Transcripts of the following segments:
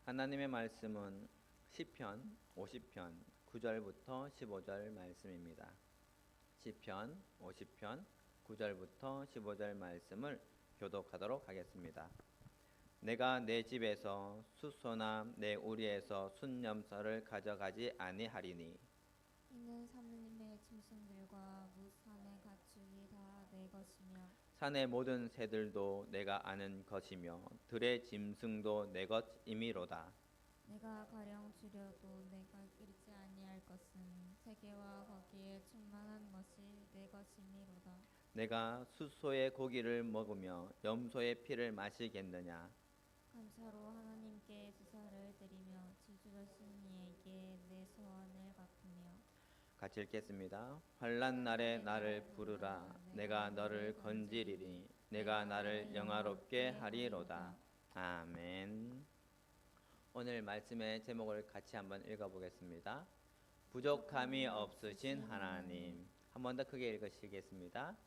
하나님의 말씀은 시편 50편 9절부터 15절 말씀입니다. 시편 50편 9절부터 15절 말씀을 교독하도록 하겠습니다. 내가 내 집에서 숫소나 내 우리에서 순염소를 가져가지 아니하리니 이는 하느님의 짐승들과 무산의 가축이 다 내 것이며 산의 모든 새들도 내가 아는 것이며 들의 짐승도 내 것임이로다. 내가 가령 줄여도 내가 잃지 아니할 것은 세계와 거기에 충만한 것이 내 것이미로다. 내가 숫소의 고기를 먹으며 염소의 피를 마시겠느냐. 감사로 하나님께 제사를 드리며 지주하신 이에게 내 소원을 갚으며 같이 읽겠습니다. 환난 날에 나를 부르라. 내가 너를 건지리니 내가 나를 영화롭게 하리로다. 아멘. 오늘 말씀의 제목을 같이 한번 읽어보겠습니다. 부족함이 없으신 하나님. 한 번 더 크게 읽으시겠습니다.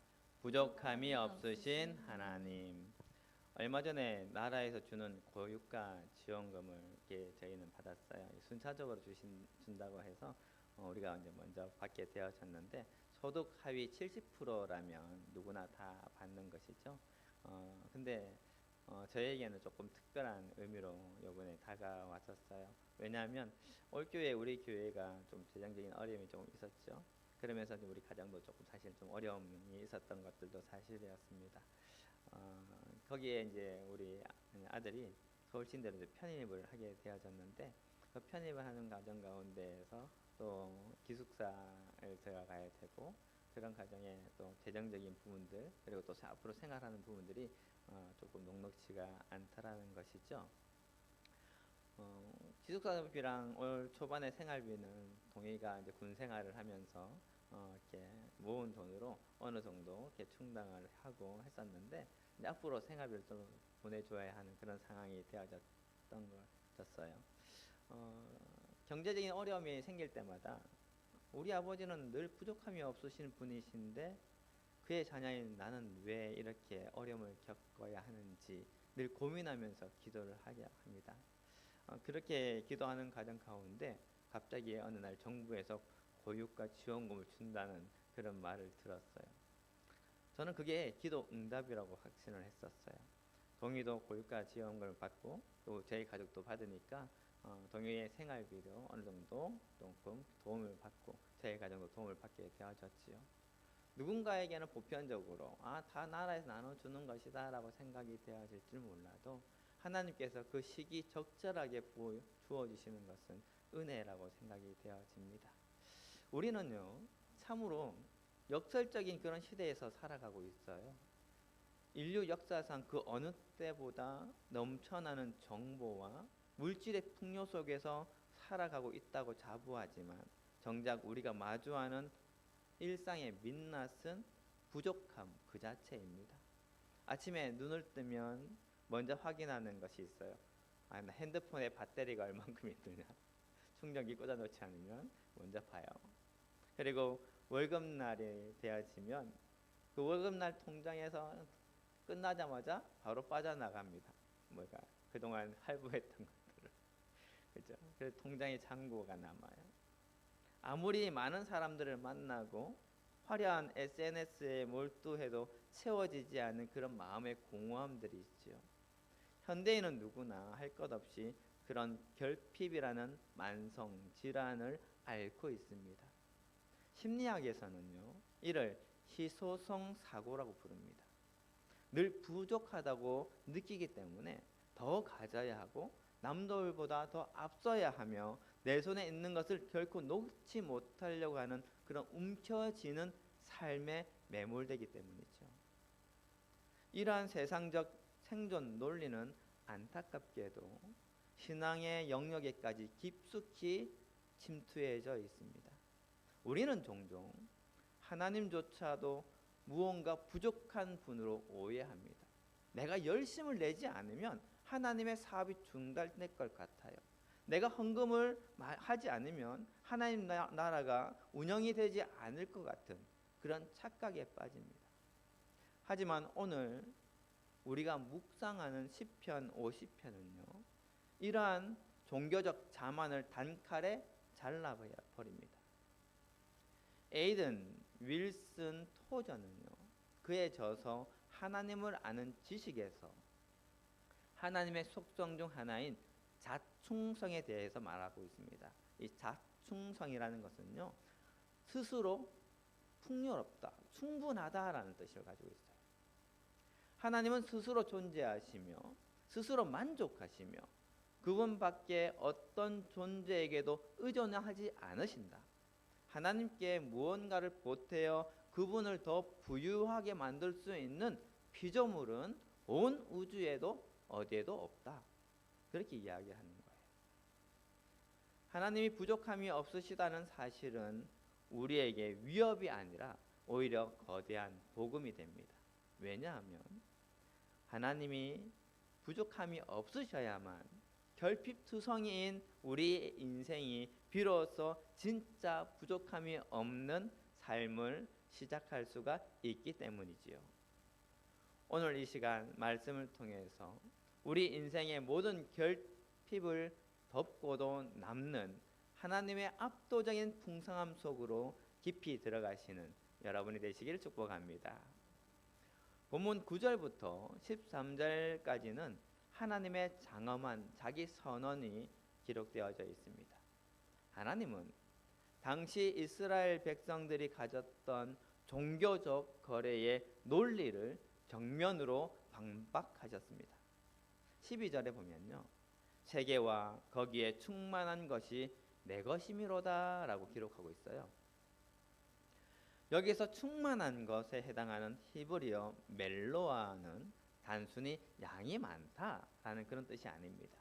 부족함이 없으신 하나님. 얼마 전에 나라에서 주는 고유가 지원금을 이렇게 저희는 받았어요. 순차적으로 준다고 해서 우리가 이제 먼저 받게 되어졌는데 소득 하위 70%라면 누구나 다 받는 것이죠. 근데 저에게는 조금 특별한 의미로 이번에 다가왔었어요. 왜냐하면 올 교회 우리 교회가 좀 재정적인 어려움이 좀 있었죠. 그러면서 우리 가정도 조금 사실 좀 어려움이 있었던 것들도 사실이었습니다. 거기에 이제 우리 아들이 서울신대로 이제 편입을 하게 되어졌는데 그 편입을 하는 과정 가운데에서 또 기숙사를 들어가야 되고 그런 과정에 또 재정적인 부분들 그리고 또 앞으로 생활하는 부분들이 조금 녹록지가 않더라는 것이죠. 기숙사비랑 올 초반에 생활비는 동희가 이제 군 생활을 하면서 이렇게 모은 돈으로 어느 정도 이렇게 충당을 하고 했었는데 이제 앞으로 생활비를 좀 보내줘야 하는 그런 상황이 되어졌던 거였어요. 경제적인 어려움이 생길 때마다 우리 아버지는 늘 부족함이 없으신 분이신데 그의 자녀인 나는 왜 이렇게 어려움을 겪어야 하는지 늘 고민하면서 기도를 하게 합니다. 그렇게 기도하는 과정 가운데 갑자기 어느 날 정부에서 고유가 지원금을 준다는 그런 말을 들었어요. 저는 그게 기도 응답이라고 확신을 했었어요. 동의도 고유가 지원금을 받고 또 저희 가족도 받으니까 동의의 생활비도 어느 정도 조금 도움을 받고 저희 가정도 도움을 받게 되어졌지요. 누군가에게는 보편적으로 다 나라에서 나눠주는 것이다 라고 생각이 되어질 줄 몰라도 하나님께서 그 시기 적절하게 주어주시는 것은 은혜라고 생각이 되어집니다. 우리는요 참으로 역설적인 그런 시대에서 살아가고 있어요. 인류 역사상 그 어느 때보다 넘쳐나는 정보와 물질의 풍요 속에서 살아가고 있다고 자부하지만 정작 우리가 마주하는 일상의 민낯은 부족함 그 자체입니다. 아침에 눈을 뜨면 먼저 확인하는 것이 있어요. 나 핸드폰의 배터리가 얼만큼 있느냐. 충전기 꽂아놓지 않으면 먼저 봐요. 그리고 월급날이 되어지면 그 월급날 통장에서 끝나자마자 바로 빠져나갑니다. 뭐가 그동안 할부했던 것들을. 그죠? 그래서 통장에 잔고가 남아요. 아무리 많은 사람들을 만나고 화려한 SNS에 몰두해도 채워지지 않는 그런 마음의 공허함들이 있죠. 현대인은 누구나 할 것 없이 그런 결핍이라는 만성 질환을 앓고 있습니다. 심리학에서는요, 이를 희소성 사고라고 부릅니다. 늘 부족하다고 느끼기 때문에 더 가져야 하고 남들보다 더 앞서야 하며 내 손에 있는 것을 결코 놓지 못하려고 하는 그런 움켜쥐는 삶에 매몰되기 때문이죠. 이러한 세상적 생존 논리는 안타깝게도 신앙의 영역에까지 깊숙이 침투해져 있습니다. 우리는 종종 하나님조차도 무언가 부족한 분으로 오해합니다. 내가 열심을 내지 않으면 하나님의 사업이 중단될 것 같아요. 내가 헌금을 하지 않으면 하나님 나라가 운영이 되지 않을 것 같은 그런 착각에 빠집니다. 하지만 오늘 우리가 묵상하는 시편 50편은요. 이러한 종교적 자만을 단칼에 잘라버립니다. 에이든 윌슨 토저는요, 그의 저서 하나님을 아는 지식에서 하나님의 속성 중 하나인 자충성에 대해서 말하고 있습니다. 이 자충성이라는 것은요, 스스로 풍요롭다, 충분하다라는 뜻을 가지고 있어요. 하나님은 스스로 존재하시며 스스로 만족하시며 그분밖에 어떤 존재에게도 의존하지 않으신다. 하나님께 무언가를 보태어 그분을 더 부유하게 만들 수 있는 피조물은 온 우주에도 어디에도 없다. 그렇게 이야기하는 거예요. 하나님이 부족함이 없으시다는 사실은 우리에게 위협이 아니라 오히려 거대한 복음이 됩니다. 왜냐하면 하나님이 부족함이 없으셔야만 결핍투성이인 우리 인생이 비로소 진짜 부족함이 없는 삶을 시작할 수가 있기 때문이지요. 오늘 이 시간 말씀을 통해서 우리 인생의 모든 결핍을 덮고도 남는 하나님의 압도적인 풍성함 속으로 깊이 들어가시는 여러분이 되시기를 축복합니다. 본문 9절부터 13절까지는 하나님의 장엄한 자기 선언이 기록되어져 있습니다. 하나님은 당시 이스라엘 백성들이 가졌던 종교적 거래의 논리를 정면으로 반박하셨습니다. 12절에 보면요, 세계와 거기에 충만한 것이 내 것이미로다 라고 기록하고 있어요. 여기서 충만한 것에 해당하는 히브리어 멜로아는 단순히 양이 많다라는 그런 뜻이 아닙니다.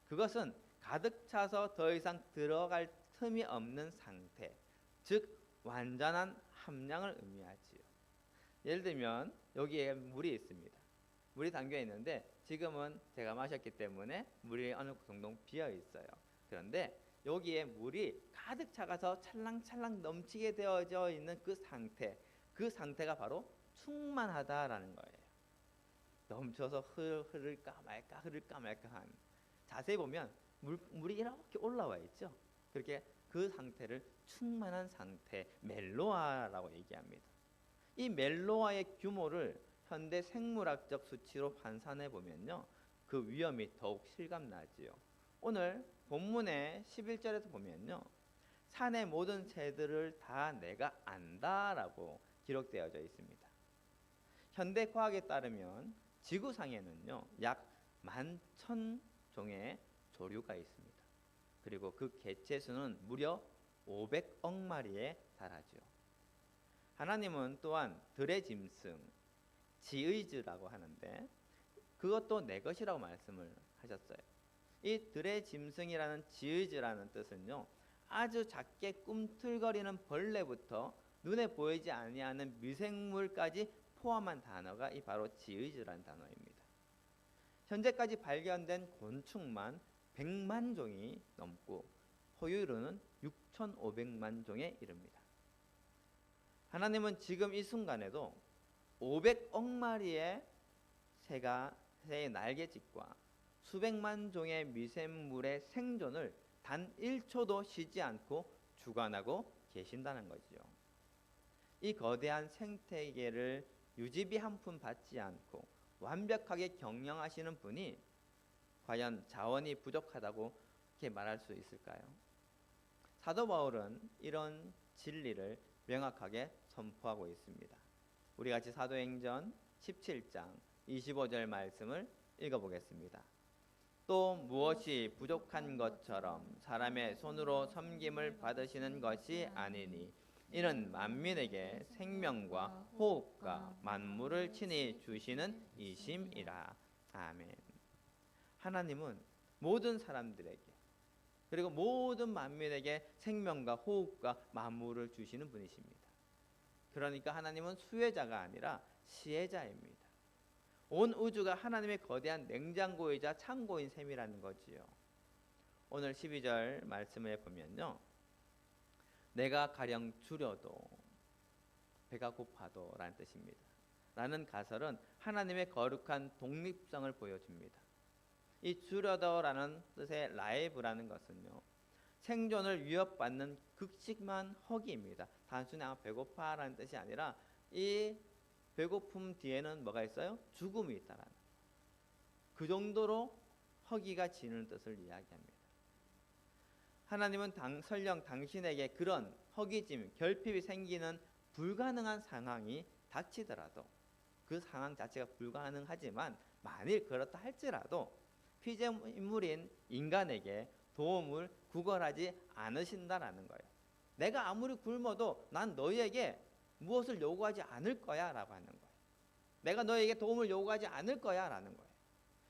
그것은 가득 차서 더 이상 들어갈 틈이 없는 상태, 즉 완전한 함량을 의미하지요. 예를 들면 여기에 물이 있습니다. 물이 담겨 있는데 지금은 제가 마셨기 때문에 물이 어느 정도 비어 있어요. 그런데 여기에 물이 가득 차가서 찰랑찰랑 넘치게 되어져 있는 그 상태가 바로 충만하다라는 거예요. 넘쳐서 흐를까 말까 한, 자세히 보면 물이 이렇게 올라와 있죠. 그렇게 그 상태를 충만한 상태, 멜로아라고 얘기합니다. 이 멜로아의 규모를 현대 생물학적 수치로 환산해 보면요, 그 위험이 더욱 실감나지요. 오늘 본문의 11절에서 보면요, 산의 모든 새들을 다 내가 안다라고 기록되어져 있습니다. 현대 과학에 따르면 지구상에는요, 약 11,000종의 조류가 있습니다. 그리고 그 개체 수는 무려 500억 마리에 달하죠. 하나님은 또한 들의 짐승, 지의즈라고 하는데 그것도 내 것이라고 말씀을 하셨어요. 이 들의 짐승이라는 지의즈라는 뜻은요, 아주 작게 꿈틀거리는 벌레부터 눈에 보이지 아니하는 미생물까지 포함한 단어가 이 바로 지의즈라는 단어입니다. 현재까지 발견된 곤충만 100만 종이 넘고 포유류는 6,500만 종에 이릅니다. 하나님은 지금 이 순간에도 500억 마리의 새의 날개짓과 수백만 종의 미생물의 생존을 단 1초도 쉬지 않고 주관하고 계신다는 거지요. 이 거대한 생태계를 유지비 한 푼 받지 않고 완벽하게 경영하시는 분이 과연 자원이 부족하다고 이렇게 말할 수 있을까요? 사도 바울은 이런 진리를 명확하게 선포하고 있습니다. 우리 같이 사도행전 17장 25절 말씀을 읽어보겠습니다. 또 무엇이 부족한 것처럼 사람의 손으로 섬김을 받으시는 것이 아니니 이는 만민에게 생명과 호흡과 만물을 친히 주시는 이심이라. 아멘. 하나님은 모든 사람들에게 그리고 모든 만민에게 생명과 호흡과 만물을 주시는 분이십니다. 그러니까 하나님은 수혜자가 아니라 시혜자입니다. 온 우주가 하나님의 거대한 냉장고이자 창고인 셈이라는 거지요. 오늘 12절 말씀에 보면요, 내가 가령 줄여도 배가 고파도 라는 뜻입니다. 라는 가설은 하나님의 거룩한 독립성을 보여줍니다. 이 줄여더라는 뜻의 라이브라는 것은요, 생존을 위협받는 극심한 허기입니다. 단순히 배고파라는 뜻이 아니라 이 배고픔 뒤에는 뭐가 있어요? 죽음이 있다라는, 그 정도로 허기가 지는 뜻을 이야기합니다. 하나님은 설령 당신에게 그런 허기짐, 결핍이 생기는 불가능한 상황이 닥치더라도, 그 상황 자체가 불가능하지만 만일 그렇다 할지라도 피조물인 인간에게 도움을 구걸하지 않으신다라는 거예요. 내가 아무리 굶어도 난 너희에게 무엇을 요구하지 않을 거야 라고 하는 거예요. 내가 너에게 도움을 요구하지 않을 거야 라는 거예요.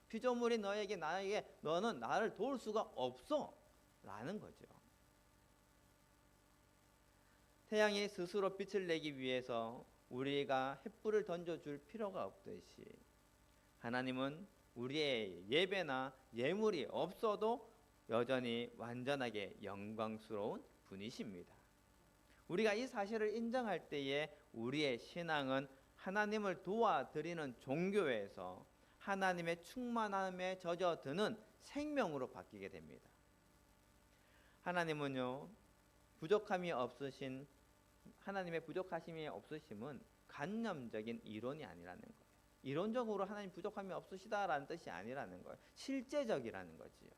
피조물이 나에게 너는 나를 도울 수가 없어 라는 거죠. 태양이 스스로 빛을 내기 위해서 우리가 횃불을 던져줄 필요가 없듯이 하나님은 우리의 예배나 예물이 없어도 여전히 완전하게 영광스러운 분이십니다. 우리가 이 사실을 인정할 때에 우리의 신앙은 하나님을 도와드리는 종교에서 하나님의 충만함에 젖어드는 생명으로 바뀌게 됩니다. 하나님은요, 하나님의 부족하심이 없으심은 관념적인 이론이 아니라는 거예요. 이론적으로 하나님 부족함이 없으시다라는 뜻이 아니라는 거예요. 실제적이라는 거지요.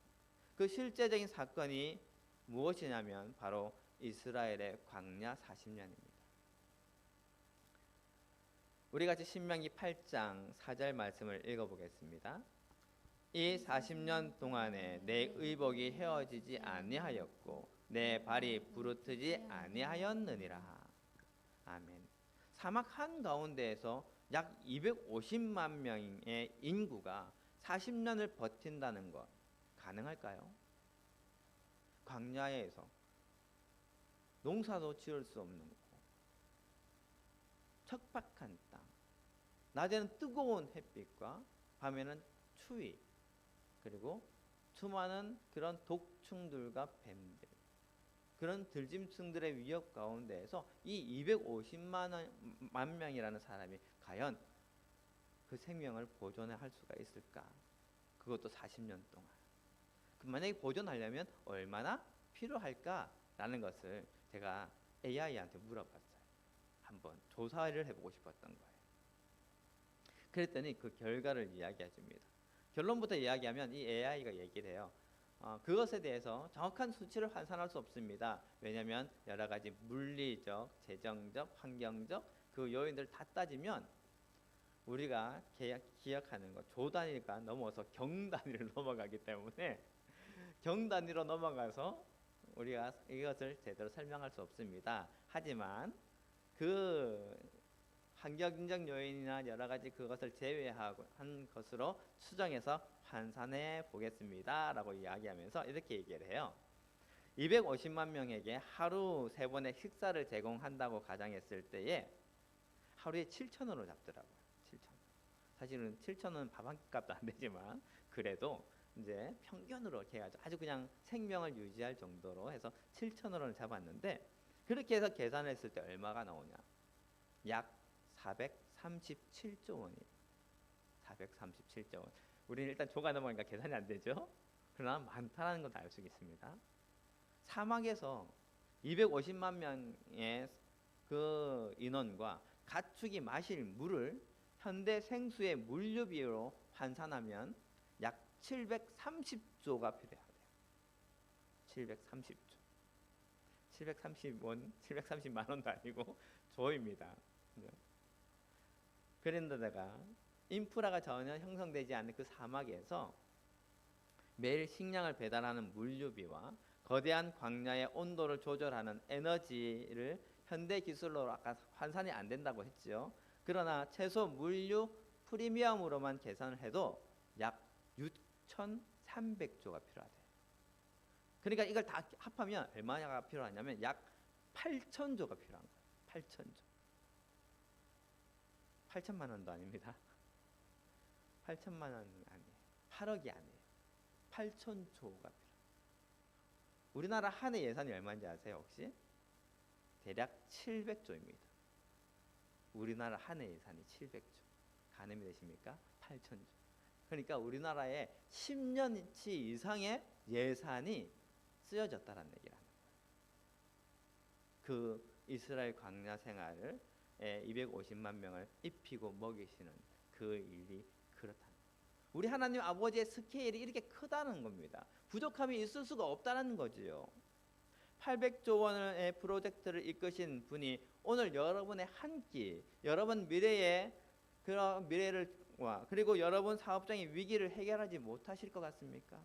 그 실제적인 사건이 무엇이냐면 바로 이스라엘의 광야 40년입니다. 우리 같이 신명기 8장 4절 말씀을 읽어보겠습니다. 이 40년 동안에 내 의복이 헤어지지 아니하였고 내 발이 부르트지 아니하였느니라. 아멘. 사막 한가운데에서 약 250만 명의 인구가 40년을 버틴다는 것 가능할까요? 광야에서 농사도 지을 수 없는 곳, 척박한 땅, 낮에는 뜨거운 햇빛과 밤에는 추위, 그리고 수많은 그런 독충들과 뱀들, 그런 들짐승들의 위협 가운데에서 이 250만 명이라는 사람이 과연 그 생명을 보존할 수가 있을까? 그것도 40년 동안. 만약에 보존하려면 얼마나 필요할까라는 것을 제가 AI한테 물어봤어요. 한번 조사를 해보고 싶었던 거예요. 그랬더니 그 결과를 이야기해 줍니다. 결론부터 이야기하면 이 AI가 얘기를 해요. 그것에 대해서 정확한 수치를 환산할 수 없습니다. 왜냐하면 여러 가지 물리적, 재정적, 환경적 그 요인들 다 따지면 우리가 기억하는 것, 조 단위가 넘어서 경 단위를 넘어가기 때문에 경 단위로 넘어가서 우리가 이것을 제대로 설명할 수 없습니다. 하지만 그 환경적 요인이나 여러 가지 그것을 제외하고 한 것으로 추정해서 환산해 보겠습니다 라고 이야기하면서 이렇게 얘기를 해요. 250만 명에게 하루 3번의 식사를 제공한다고 가정했을 때에 하루에 7,000원으로 잡더라고요. 7,000원. 사실은 7,000원은 밥 한 끼 값도 안 되지만 그래도 이제 평균으로 이렇게 해가지고 아주 그냥 생명을 유지할 정도로 해서 7,000원을 잡았는데, 그렇게 해서 계산했을 때 얼마가 나오냐? 약 437조 원이. 437조 원. 우리는 일단 조가 넘어가니까 계산이 안 되죠. 그러나 많다는 건 알 수 있습니다. 사막에서 250만 명의 그 인원과 가축이 마실 물을 현대 생수의 물류비로 환산하면 약 730조가 필요해요. 730조. 730만 원도 아니고 조입니다. 그런데다가 인프라가 전혀 형성되지 않는 그 사막에서 매일 식량을 배달하는 물류비와 거대한 광야의 온도를 조절하는 에너지를 현대 기술로 아까 환산이 안 된다고 했죠. 그러나 최소 물류 프리미엄으로만 계산을 해도 약 6,300조가 필요하대요. 그러니까 이걸 다 합하면 얼마가 필요하냐면 약 8,000조가 필요한 거예요. 8,000조. 8천만 원도 아닙니다. 8천만 원은 아니에요. 8억이 아니에요. 8,000조가 필요해요. 우리나라 한 해 예산이 얼마인지 아세요 혹시? 대략 700조입니다. 우리나라 한 해 예산이 700조. 가늠이 되십니까? 8,000조. 그러니까 우리나라에 10년치 이상의 예산이 쓰여졌다는 얘기를 하는 거예요. 그 이스라엘 광야 생활을 250만 명을 입히고 먹이시는 그 일이 그렇다는 거예요. 우리 하나님 아버지의 스케일이 이렇게 크다는 겁니다. 부족함이 있을 수가 없다는 거지요. 800조 원의 프로젝트를 이끄신 분이 오늘 여러분의 한 끼, 여러분 미래의 그런 미래를 그리고 여러분 사업장의 위기를 해결하지 못하실 것 같습니까?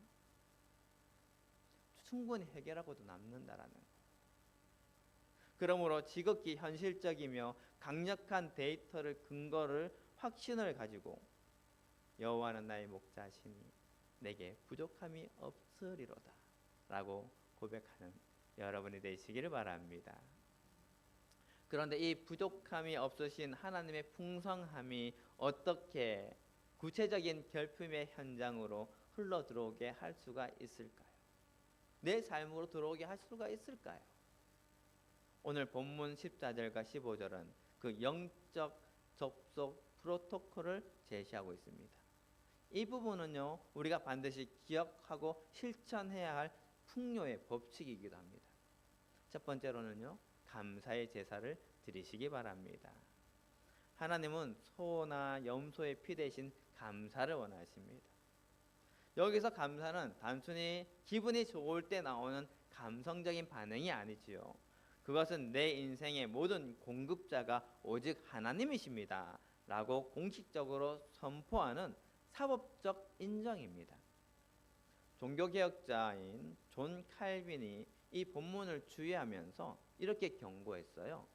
충분히 해결하고도 남는다라는 거예요. 그러므로 지극히 현실적이며 강력한 데이터를 근거를 확신을 가지고 여호와는 나의 목자시니 내게 부족함이 없으리로다 라고 고백하는 여러분이 되시기를 바랍니다. 그런데 이 부족함이 없으신 하나님의 풍성함이 어떻게 구체적인 결핍의 현장으로 흘러 들어오게 할 수가 있을까요? 내 삶으로 들어오게 할 수가 있을까요? 오늘 본문 14절과 15절은 그 영적 접속 프로토콜을 제시하고 있습니다. 이 부분은요, 우리가 반드시 기억하고 실천해야 할 풍요의 법칙이기도 합니다. 첫 번째로는요, 감사의 제사를 드리시기 바랍니다. 하나님은 소나 염소의 피 대신 감사를 원하십니다. 여기서 감사는 단순히 기분이 좋을 때 나오는 감성적인 반응이 아니지요. 그것은 내 인생의 모든 공급자가 오직 하나님이십니다 라고 공식적으로 선포하는 사법적 인정입니다. 종교개혁자인 존 칼빈이 이 본문을 주의하면서 이렇게 경고했어요.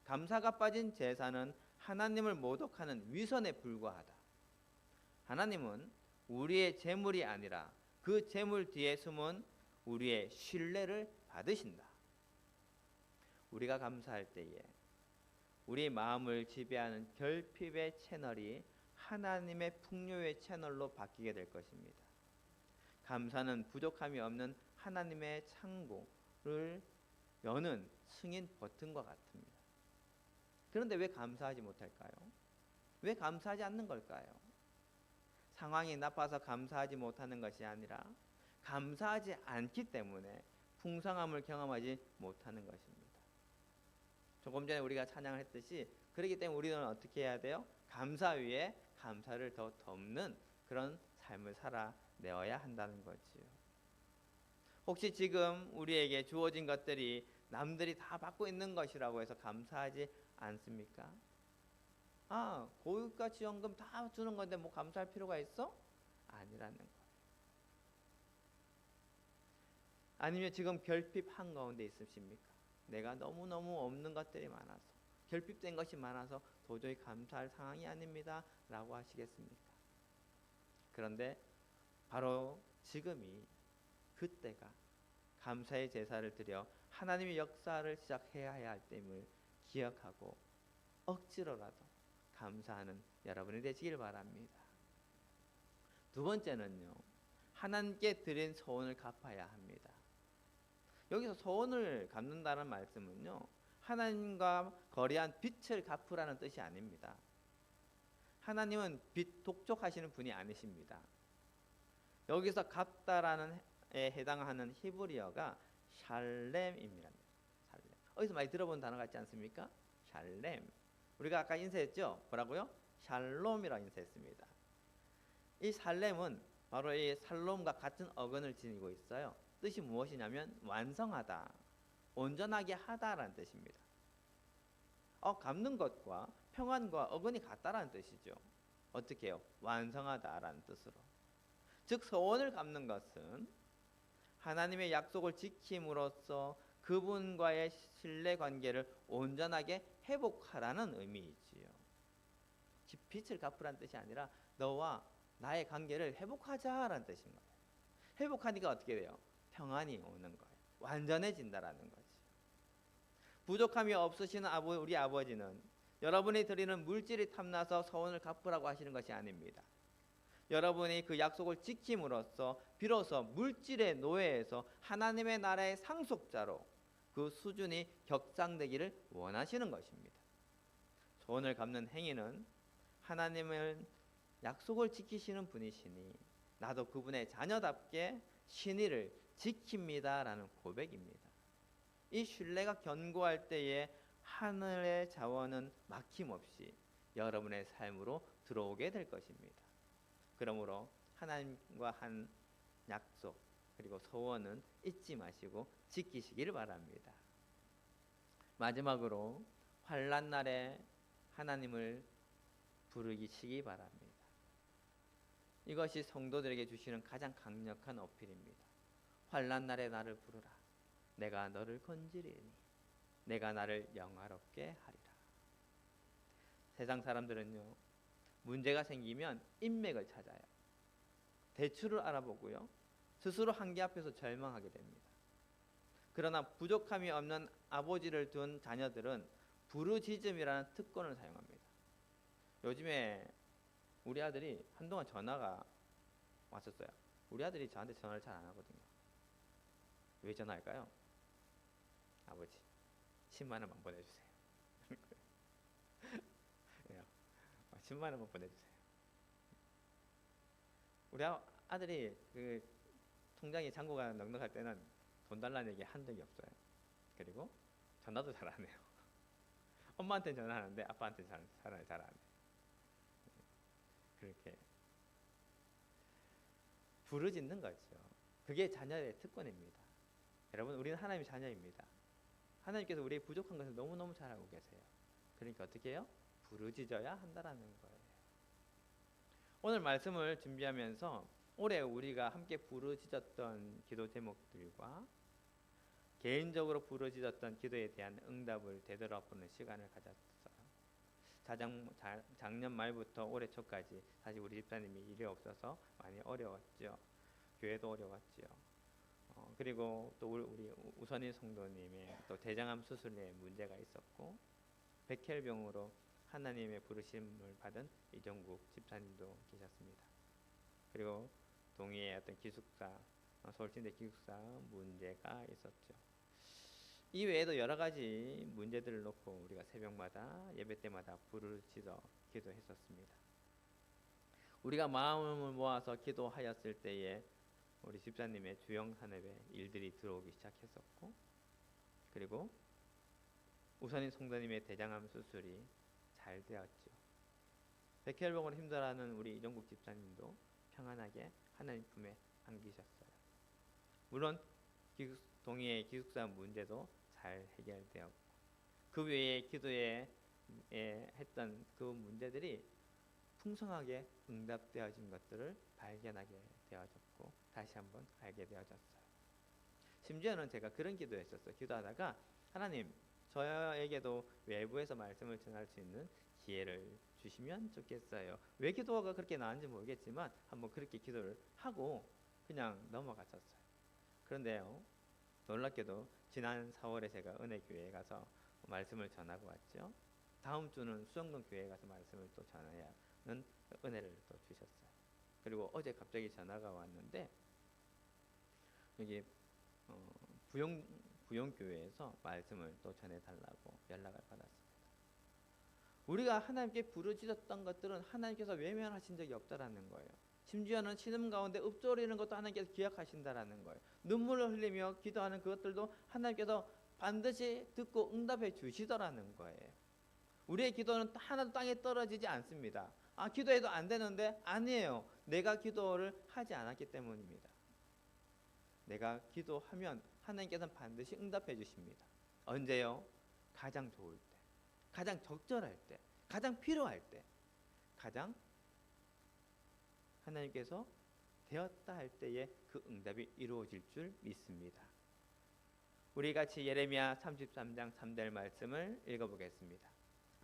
감사가 빠진 제사는 하나님을 모독하는 위선에 불과하다. 하나님은 우리의 재물이 아니라 그 재물 뒤에 숨은 우리의 신뢰를 받으신다. 우리가 감사할 때에 우리 마음을 지배하는 결핍의 채널이 하나님의 풍요의 채널로 바뀌게 될 것입니다. 감사는 부족함이 없는 하나님의 창고를 여는 승인 버튼과 같습니다. 그런데 왜 감사하지 못할까요? 왜 감사하지 않는 걸까요? 상황이 나빠서 감사하지 못하는 것이 아니라 감사하지 않기 때문에 풍성함을 경험하지 못하는 것입니다. 조금 전에 우리가 찬양을 했듯이 그렇기 때문에 우리는 어떻게 해야 돼요? 감사 위에 감사를 더 덮는 그런 삶을 살아내어야 한다는 거지요. 혹시 지금 우리에게 주어진 것들이 남들이 다 받고 있는 것이라고 해서 감사하지 않습니까? 고유가 지원금 다 주는 건데 뭐 감사할 필요가 있어? 아니라는 거예요. 아니면 지금 결핍 한가운데 있으십니까? 내가 너무너무 없는 것들이 많아서 결핍된 것이 많아서 도저히 감사할 상황이 아닙니다 라고 하시겠습니까? 그런데 바로 지금이 그때가 감사의 제사를 드려 하나님의 역사를 시작해야 할 때임을 기억하고 억지로라도 감사하는 여러분이 되시길 바랍니다. 두 번째는요, 하나님께 드린 소원을 갚아야 합니다. 여기서 소원을 갚는다는 말씀은요, 하나님과 거래한 빚을 갚으라는 뜻이 아닙니다. 하나님은 빚 독촉하시는 분이 아니십니다. 여기서 갚다라는 에 해당하는 히브리어가 샬렘입니다. 샬렘. 어디서 많이 들어본 단어 같지 않습니까? 샬렘. 우리가 아까 인쇄했죠? 뭐라고요? 샬롬이라고 인쇄했습니다. 이 샬렘은 바로 이 살롬과 같은 어근을 지니고 있어요. 뜻이 무엇이냐면 완성하다, 온전하게 하다라는 뜻입니다. 갚는 것과 평안과 어근이 같다라는 뜻이죠. 어떻게 해요? 완성하다라는 뜻으로. 즉 소원을 갚는 것은 하나님의 약속을 지킴으로써 그분과의 신뢰관계를 온전하게 회복하라는 의미이지요. 빚을 갚으라는 뜻이 아니라 너와 나의 관계를 회복하자라는 뜻인 거예요. 회복하니까 어떻게 돼요? 평안이 오는 거예요. 완전해진다라는 거지. 부족함이 없으시는 우리 아버지는 여러분이 드리는 물질이 탐나서 소원을 갚으라고 하시는 것이 아닙니다. 여러분이 그 약속을 지킴으로써 비로소 물질의 노예에서 하나님의 나라의 상속자로 그 수준이 격상되기를 원하시는 것입니다. 소원을 갚는 행위는 하나님을 약속을 지키시는 분이시니 나도 그분의 자녀답게 신의를 지킵니다라는 고백입니다. 이 신뢰가 견고할 때에 하늘의 자원은 막힘없이 여러분의 삶으로 들어오게 될 것입니다. 그러므로 하나님과 한 약속 그리고 소원은 잊지 마시고 지키시기를 바랍니다. 마지막으로 환난 날에 하나님을 부르시기 바랍니다. 이것이 성도들에게 주시는 가장 강력한 어필입니다. 환난 날에 나를 부르라. 내가 너를 건지리니 내가 나를 영화롭게 하리라. 세상 사람들은요, 문제가 생기면 인맥을 찾아요. 대출을 알아보고요, 스스로 한계 앞에서 절망하게 됩니다. 그러나 부족함이 없는 아버지를 둔 자녀들은 부르짖음이라는 특권을 사용합니다. 요즘에 우리 아들이 한동안 전화가 왔었어요. 우리 아들이 저한테 전화를 잘 안 하거든요. 왜 전화할까요? 아버지 10만 원만 보내주세요. 10만 원만 보내주세요. 우리 아들이 그 통장에 잔고가 넉넉할 때는 돈 달라는 얘기 한 적이 없어요. 그리고 전화도 잘 안 해요. 엄마한테는 전화하는데 아빠한테는 전화를 잘 안 해요. 그렇게 부르짖는 거죠. 그게 자녀의 특권입니다. 여러분, 우리는 하나님의 자녀입니다. 하나님께서 우리의 부족한 것을 너무너무 잘 알고 계세요. 그러니까 어떻게 해요? 부르짖어야 한다라는 거예요. 오늘 말씀을 준비하면서 올해 우리가 함께 부르짖었던 기도 제목들과 개인적으로 부르짖었던 기도에 대한 응답을 되돌아보는 시간을 가졌어요. 작년 말부터 올해 초까지 사실 우리 집사님이 일이 없어서 많이 어려웠죠. 교회도 어려웠죠. 그리고 또 우리 우선희 성도님의 또 대장암 수술에 문제가 있었고, 백혈병으로 하나님의 부르심을 받은 이정국 집사님도 계셨습니다. 그리고 동의의 어떤 기숙사, 서울신대 기숙사 문제가 있었죠. 이 외에도 여러 가지 문제들을 놓고 우리가 새벽마다 예배 때마다 부르짖어 기도했었습니다. 우리가 마음을 모아서 기도하였을 때에 우리 집사님의 주영 산업에 일들이 들어오기 시작했었고, 그리고 우선인 성도님의 대장암 수술이 잘 되었죠. 백혈병으로 힘들어하는 우리 이정국 집사님도 평안하게 하나님 품에 안기셨어요. 물론 동의의 기숙사 문제도 잘 해결되었고, 그 외에 기도에 했던 그 문제들이 풍성하게 응답되어진 것들을 발견하게 되어졌고 다시 한번 알게 되어졌어요. 심지어는 제가 그런 기도했었어요. 기도하다가 하나님, 저에게도 외부에서 말씀을 전할 수 있는 기회를 주시면 좋겠어요. 왜 기도가 그렇게 나왔는지 모르겠지만 한번 그렇게 기도를 하고 그냥 넘어갔었어요. 그런데요, 놀랍게도 지난 4월에 제가 은혜교회에 가서 말씀을 전하고 왔죠. 다음 주는 수영동 교회에 가서 말씀을 또 전해야 하는 은혜를 또 주셨어요. 그리고 어제 갑자기 전화가 왔는데 여기 부영교회에서 말씀을 또 전해달라고 연락을 받았습니다. 우리가 하나님께 부르짖었던 것들은 하나님께서 외면하신 적이 없다라는 거예요. 심지어는 신음 가운데 읊조리는 것도 하나님께서 기억하신다라는 거예요. 눈물을 흘리며 기도하는 그것들도 하나님께서 반드시 듣고 응답해 주시더라는 거예요. 우리의 기도는 하나도 땅에 떨어지지 않습니다. 기도해도 안 되는데, 아니에요. 내가 기도를 하지 않았기 때문입니다. 내가 기도하면 하나님께서는 반드시 응답해 주십니다. 언제요? 가장 좋을 때, 가장 적절할 때, 가장 필요할 때, 가장 하나님께서 되었다 할 때에 그 응답이 이루어질 줄 믿습니다. 우리 같이 예레미야 33장 3절 말씀을 읽어보겠습니다.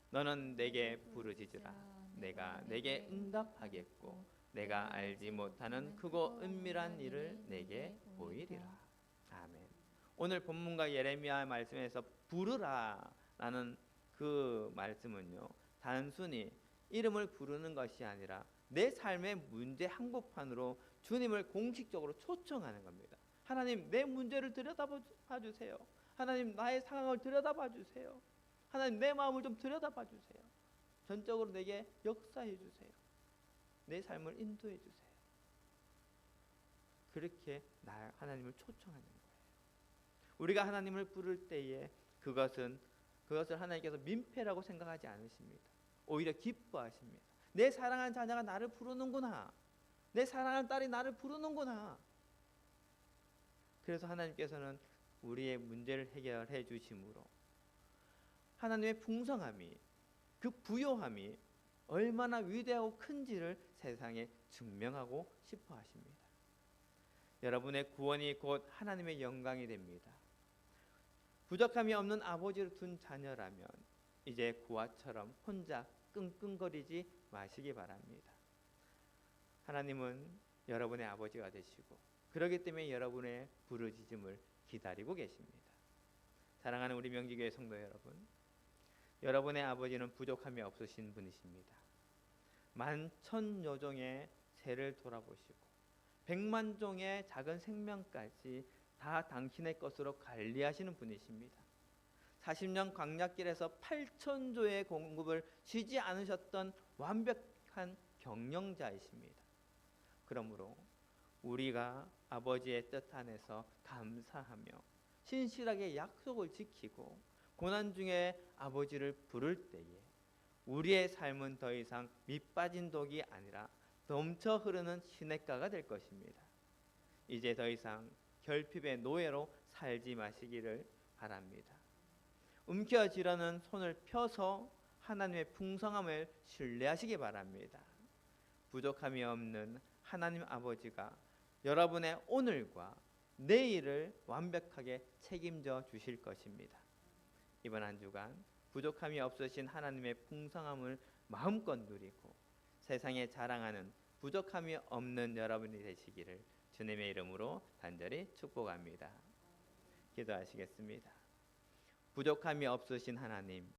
너는 내게 부르짖으라. 내가 내게 응답하겠고 내가 알지 못하는 크고 은밀한 일을 내게 보이리라. 아멘. 오늘 본문과 예레미야 말씀에서 부르라라는 그 말씀은요, 단순히 이름을 부르는 것이 아니라 내 삶의 문제 한복판으로 주님을 공식적으로 초청하는 겁니다. 하나님, 내 문제를 들여다봐 주세요. 하나님, 나의 상황을 들여다봐 주세요. 하나님, 내 마음을 좀 들여다봐 주세요. 전적으로 내게 역사해 주세요. 내 삶을 인도해 주세요. 그렇게 하나님을 초청하는 거예요. 우리가 하나님을 부를 때에 그것을 하나님께서 민폐라고 생각하지 않으십니다. 오히려 기뻐하십니다. 내 사랑하는 자녀가 나를 부르는구나. 내 사랑하는 딸이 나를 부르는구나. 그래서 하나님께서는 우리의 문제를 해결해 주심으로 하나님의 풍성함이, 그 부요함이 얼마나 위대하고 큰지를 세상에 증명하고 싶어 하십니다. 여러분의 구원이 곧 하나님의 영광이 됩니다. 부족함이 없는 아버지를 둔 자녀라면 이제 구하처럼 혼자 끙끙거리지 마시기 바랍니다. 하나님은 여러분의 아버지가 되시고 그렇기 때문에 여러분의 부르짖음을 기다리고 계십니다. 사랑하는 우리 명지교회 성도 여러분, 여러분의 아버지는 부족함이 없으신 분이십니다. 만천여종의 새를 돌아보시고 100만 종의 작은 생명까지 다 당신의 것으로 관리하시는 분이십니다. 40년 광야길에서 8천조의 공급을 쉬지 않으셨던 완벽한 경영자이십니다. 그러므로 우리가 아버지의 뜻 안에서 감사하며 신실하게 약속을 지키고 고난 중에 아버지를 부를 때에 우리의 삶은 더 이상 밑빠진 독이 아니라 넘쳐 흐르는 시냇가가 될 것입니다. 이제 더 이상 결핍의 노예로 살지 마시기를 바랍니다. 움켜쥐려는 손을 펴서 하나님의 풍성함을 신뢰하시기 바랍니다. 부족함이 없는 하나님 아버지가 여러분의 오늘과 내일을 완벽하게 책임져 주실 것입니다. 이번 한 주간 부족함이 없으신 하나님의 풍성함을 마음껏 누리고 세상에 자랑하는 부족함이 없는 여러분이 되시기를 주님의 이름으로 간절히 축복합니다. 기도하시겠습니다. 부족함이 없으신 하나님,